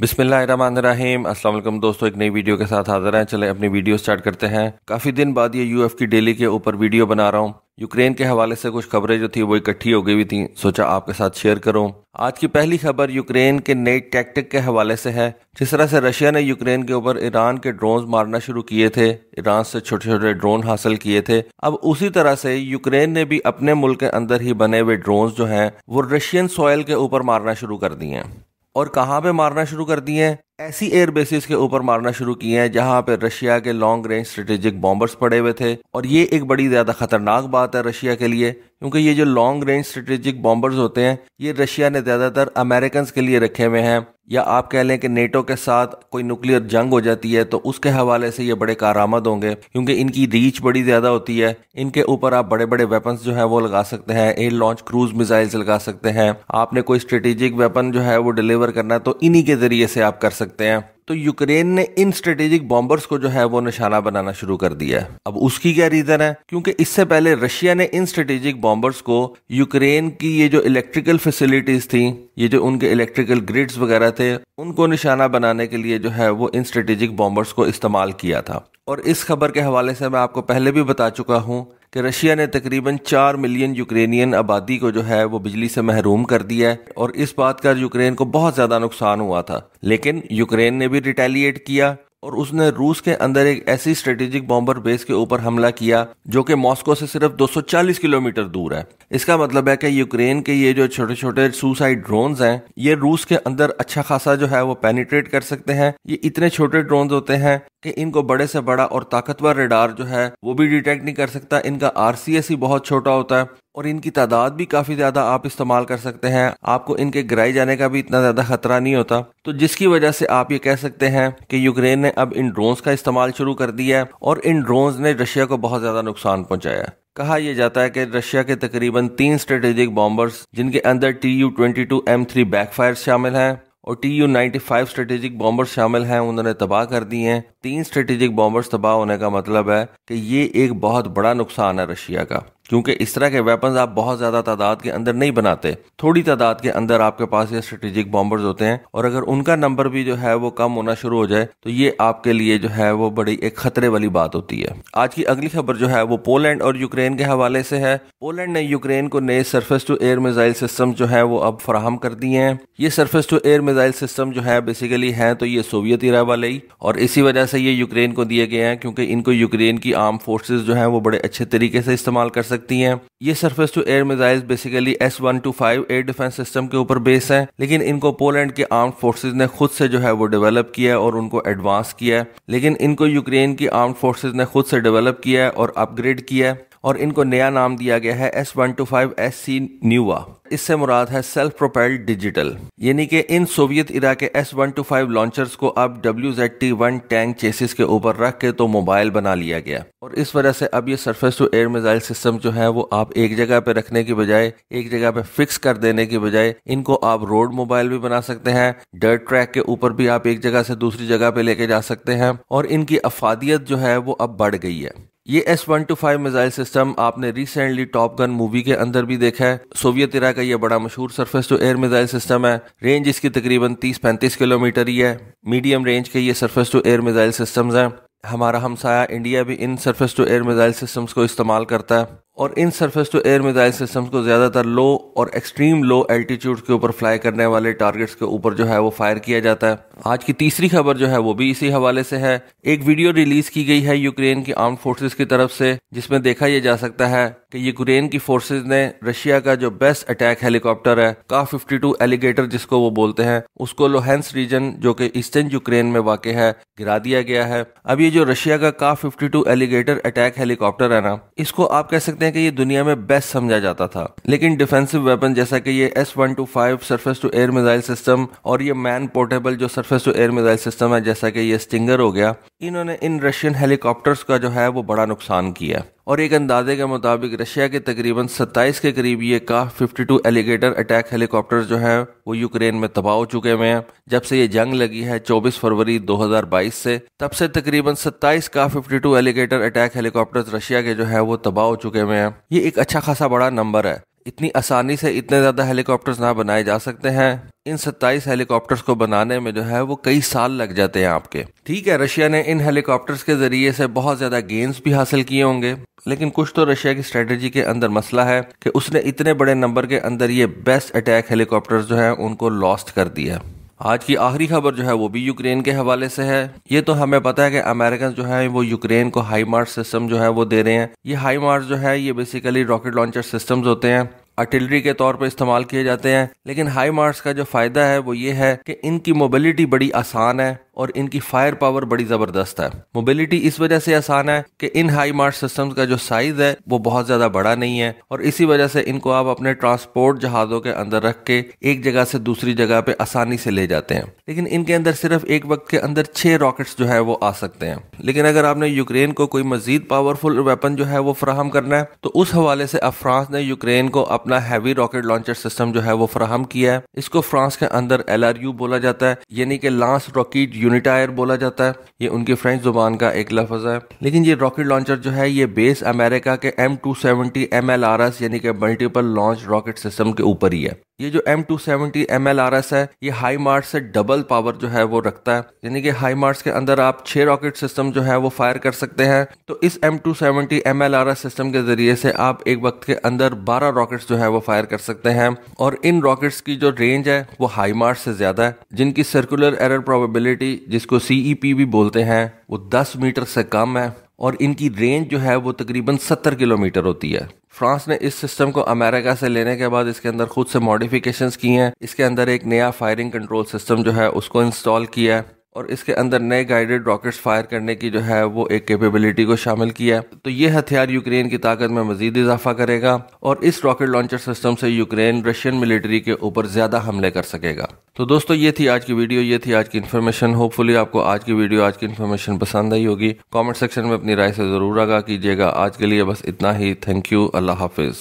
बिस्मिल्लाहिर्रहमानिर्रहीम। अस्सलाम वालेकुम दोस्तों, एक नई वीडियो के साथ हाजिर हैं। चले अपनी वीडियो स्टार्ट करते हैं। काफ़ी दिन बाद ये यूएफ की डेली के ऊपर वीडियो बना रहा हूँ। यूक्रेन के हवाले से कुछ खबरें जो थी वो इकट्ठी हो गई हुई थी, सोचा आपके साथ शेयर करूं। आज की पहली खबर यूक्रेन के नई टैक्टिक के हवाले से है। जिस तरह से रशिया ने यूक्रेन के ऊपर ईरान के ड्रोन मारना शुरू किए थे, ईरान से छोटे छोटे ड्रोन हासिल किए थे, अब उसी तरह से यूक्रेन ने भी अपने मुल्क के अंदर ही बने हुए ड्रोन जो हैं वो रशियन सॉइल के ऊपर मारना शुरू कर दिए हैं। और कहाँ पे मारना शुरू कर दिए हैं? ऐसी एयर बेसिस के ऊपर मारना शुरू किए हैं जहां पे रशिया के लॉन्ग रेंज स्ट्रेटेजिक बॉम्बर्स पड़े हुए थे। और ये एक बड़ी ज़्यादा खतरनाक बात है रशिया के लिए, क्योंकि ये जो लॉन्ग रेंज स्ट्रेटेजिक बॉम्बर्स होते हैं ये रशिया ने ज़्यादातर अमेरिकन के लिए रखे हुए हैं, या आप कह लें कि नेटो के साथ कोई न्यूक्लियर जंग हो जाती है तो उसके हवाले से ये बड़े कारआमद होंगे, क्योंकि इनकी रीच बड़ी ज़्यादा होती है। इनके ऊपर आप बड़े बड़े वेपन्स जो है वो लगा सकते हैं, एयर लॉन्च क्रूज मिसाइल्स लगा सकते हैं। आपने कोई स्ट्रेटेजिक वेपन जो है वो डिलीवर करना है तो इन्हीं के जरिए से आप कर सकते हैं। तो यूक्रेन ने इन स्ट्रेटेजिक बॉम्बर्स को जो है वो निशाना बनाना शुरू कर दिया है। अब उसकी क्या रीजन है? क्योंकि इससे पहले रशिया ने इन स्ट्रेटेजिक बॉम्बर्स को यूक्रेन की ये जो इलेक्ट्रिकल फैसिलिटीज थी, ये जो उनके इलेक्ट्रिकल ग्रिड्स वगैरह थे, उनको निशाना बनाने के लिए जो है वो इन स्ट्रेटेजिक बॉम्बर्स को इस्तेमाल किया था। और इस खबर के हवाले से मैं आपको पहले भी बता चुका हूं कि रशिया ने तकरीबन 4 मिलियन यूक्रेनियन आबादी को जो है वो बिजली से महरूम कर दिया है, और इस बात का यूक्रेन को बहुत ज़्यादा नुकसान हुआ था। लेकिन यूक्रेन ने भी रिटेलिएट किया और उसने रूस के अंदर एक ऐसी स्ट्रेटेजिक बॉम्बर बेस के ऊपर हमला किया जो कि मॉस्को से सिर्फ 240 किलोमीटर दूर है। इसका मतलब है कि यूक्रेन के ये जो छोटे छोटे सुसाइड ड्रोन्स हैं ये रूस के अंदर अच्छा खासा जो है वो पेनिट्रेट कर सकते हैं। ये इतने छोटे ड्रोन्स होते हैं कि इनको बड़े से बड़ा और ताकतवर रडार जो है वो भी डिटेक्ट नहीं कर सकता। इनका आरसीएस ही बहुत छोटा होता है और इनकी तादाद भी काफ़ी ज़्यादा आप इस्तेमाल कर सकते हैं। आपको इनके गिराए जाने का भी इतना ज़्यादा खतरा नहीं होता। तो जिसकी वजह से आप ये कह सकते हैं कि यूक्रेन ने अब इन ड्रोन्स का इस्तेमाल शुरू कर दिया है और इन ड्रोन्स ने रशिया को बहुत ज़्यादा नुकसान पहुंचाया। कहा यह जाता है कि रशिया के तकरीबन 3 स्ट्रेटेजिक बॉम्बर्स, जिनके अंदर Tu-22M3 बैकफायर शामिल हैं और Tu-95 स्ट्रेटेजिक बॉम्बर्स शामिल हैं, उन्होंने तबाह कर दिए हैं। 3 स्ट्रेटेजिक बॉम्बर्स तबाह होने का मतलब है कि ये एक बहुत बड़ा नुकसान है रशिया का, क्योंकि इस तरह के वेपन्स आप बहुत ज़्यादा तादाद के अंदर नहीं बनाते। थोड़ी तादाद के अंदर आपके पास ये स्ट्रेटेजिक बॉम्बर्स होते हैं, और अगर उनका नंबर भी जो है वो कम होना शुरू हो जाए तो ये आपके लिए जो है वो बड़ी एक खतरे वाली बात होती है। आज की अगली खबर जो है वो पोलैंड और यूक्रेन के हवाले से है। पोलैंड ने यूक्रेन को नए surface to air missile system जो है वो अब फराहम कर दिए हैं। ये surface to air missile system जो है बेसिकली हैं तो ये सोवियत इरा वाले ही, और इसी वजह से ये यूक्रेन को दिए गए हैं क्योंकि इनको यूक्रेन की आर्म फोर्सेज जो है वो बड़े अच्छे तरीके से इस्तेमाल कर सकती हैं। ये surface to air missiles basically S-125 air defence system के ऊपर बेस हैं, लेकिन इनको पोलैंड के आर्म फोर्सेज ने खुद से जो है वो डेवलप किया है और उनको एडवांस किया है। लेकिन इनको यूक्रेन की आर्म फोर्सेज ने खुद से डेवलप किया है और अपग्रेड किया है, और इनको नया नाम दिया गया है S-125SC न्यूवा। इससे मुराद है सेल्फ प्रोपेल्ड डिजिटल, यानी कि इन सोवियत इरा के S-125 लॉन्चर्स को अब WZT-1 टैंक चेसिस के ऊपर रख के तो मोबाइल बना लिया गया, और इस वजह से अब ये surface to air missile system जो है वो आप एक जगह पे रखने की बजाय, एक जगह पे फिक्स कर देने की बजाय, इनको आप रोड मोबाइल भी बना सकते हैं। डर्ट ट्रैक के ऊपर भी आप एक जगह से दूसरी जगह पे लेके जा सकते हैं, और इनकी अफादियत जो है वो अब बढ़ गई है। ये S-125 मिसाइल सिस्टम आपने रिसेंटली टॉप गन मूवी के अंदर भी देखा है। सोवियत इरा का ये बड़ा मशहूर surface to air missile system है। रेंज इसकी तकरीबन 30-35 किलोमीटर ही है। मीडियम रेंज के ये surface to air missile systems हैं। हमारा हमसाया इंडिया भी इन surface to air missile systems को इस्तेमाल करता है, और इन surface to air missile systems को ज़्यादातर लो और एक्सट्रीम लो एल्टीट्यूड के ऊपर फ्लाई करने वाले टारगेट्स के ऊपर जो है वो फायर किया जाता है। आज की तीसरी खबर जो है वो भी इसी हवाले से है। एक वीडियो रिलीज की गई है यूक्रेन की आर्म फोर्सेस की तरफ से, जिसमें देखा यह जा सकता है कि यूक्रेन की फोर्सेस ने रशिया का जो बेस्ट अटैक हेलीकॉप्टर है Ka-52 एलिगेटर जिसको वो बोलते हैं, उसको लोहेंस्क रीजन जो कि ईस्टर्न यूक्रेन में वाक़ है गिरा दिया गया है। अब ये जो रशिया का Ka-52 एलिगेटर अटैक हेलीकॉप्टर है ना, इसको आप कह सकते हैं कि ये दुनिया में बेस्ट समझा जाता था, लेकिन डिफेंसिव वेपन जैसा कि ये S-125 surface to air missile system और ये मैन पोर्टेबल जो surface to air missile system है जैसा कि ये स्टिंगर हो गया, इन्होंने इन रशियन हेलीकॉप्टर्स का जो है वो बड़ा नुकसान किया। और एक अंदाजे के मुताबिक रशिया के तकरीबन 27 के करीब ये Ka-52 एलिगेटर अटैक हेलीकॉप्टर्स जो हैं वो यूक्रेन में तबाह हो चुके हुए हैं। जब से ये जंग लगी है 24 फरवरी 2022 से, तब से तकरीबन 27 Ka-52 alligator attack helicopters Russia के जो है वो तबाह हो चुके हुए हैं। ये एक अच्छा खासा बड़ा नंबर है। इतनी आसानी से इतने ज़्यादा हेलीकॉप्टर्स ना बनाए जा सकते हैं। इन 27 हेलीकॉप्टर्स को बनाने में जो है वो कई साल लग जाते हैं आपके। ठीक है, रशिया ने इन हेलीकॉप्टर्स के जरिए से बहुत ज़्यादा गेन्स भी हासिल किए होंगे, लेकिन कुछ तो रशिया की स्ट्रेटेजी के अंदर मसला है कि उसने इतने बड़े नंबर के अंदर ये बेस्ट अटैक हेलीकॉप्टर्स जो है उनको लॉस्ट कर दिया। आज की आखिरी खबर जो है वो भी यूक्रेन के हवाले से है। ये तो हमें पता है कि अमेरिकन जो है वो यूक्रेन को हाईमार्स सिस्टम जो है वो दे रहे हैं। ये हाईमार्स जो है ये बेसिकली रॉकेट लॉन्चर सिस्टम्स होते हैं, आर्टिलरी के तौर पर इस्तेमाल किए जाते हैं। लेकिन हाईमार्स का जो फायदा है वो ये है कि इनकी मोबिलिटी बड़ी आसान है और इनकी फायर पावर बड़ी जबरदस्त है। मोबिलिटी इस वजह से आसान है कि इन हाईमार्स सिस्टम्स का जो साइज है वो बहुत ज्यादा बड़ा नहीं है और इसी वजह से इनको आप अपने ट्रांसपोर्ट जहाजों के अंदर रख के एक जगह से दूसरी जगह पे आसानी से ले जाते हैं। लेकिन इनके अंदर सिर्फ एक वक्त के अंदर 6 रॉकेट्स जो है वो आ सकते हैं। लेकिन अगर आपने यूक्रेन को कोई मजीद पावरफुल वेपन जो है वो फराहम करना है तो उस हवाले से अब फ्रांस ने यूक्रेन को अपना हैवी रॉकेट लॉन्चर सिस्टम जो है वो फराहम किया है। इसको फ्रांस के अंदर LRU बोला जाता है, यानी कि लांस रॉकेट यूनिटायर बोला जाता है। ये उनकी फ्रेंच जुबान का एक लफ्ज है। लेकिन ये रॉकेट लॉन्चर जो है ये बेस अमेरिका के M270 MLRS यानी कि मल्टीपल लॉन्च रॉकेट सिस्टम के ऊपर ही है। ये जो M270 MLRS है ये हाई मार्स से डबल पावर जो है वो रखता है, यानी कि हाई मार्स के अंदर आप 6 रॉकेट सिस्टम जो है वो फायर कर सकते हैं। तो इस M270 MLRS सिस्टम के जरिए से आप एक वक्त के अंदर 12 रॉकेट्स जो है वो फायर कर सकते हैं और इन रॉकेट्स की जो रेंज है वो हाई मार्स से ज्यादा है, जिनकी सर्कुलर एरर प्रोबेबिलिटी जिसको CEP भी बोलते हैं वो 10 मीटर से कम है और इनकी रेंज जो है वो तकरीबन 70 किलोमीटर होती है। फ्रांस ने इस सिस्टम को अमेरिका से लेने के बाद इसके अंदर खुद से मॉडिफिकेशंस की हैं। इसके अंदर एक नया फायरिंग कंट्रोल सिस्टम जो है उसको इंस्टॉल किया है और इसके अंदर नए गाइडेड रॉकेट्स फायर करने की जो है वो एक कैपेबिलिटी को शामिल किया है। तो ये हथियार यूक्रेन की ताकत में मजीद इजाफा करेगा और इस रॉकेट लॉन्चर सिस्टम से यूक्रेन रशियन मिलिट्री के ऊपर ज्यादा हमले कर सकेगा। तो दोस्तों ये थी आज की वीडियो, ये थी आज की इन्फॉर्मेशन। होपफुली आपको आज की वीडियो, आज की इन्फॉर्मेशन पसंद आई होगी। कमेंट सेक्शन में अपनी राय से जरूर आगाह कीजिएगा। आज के लिए बस इतना ही। Thank you. Allah Hafiz.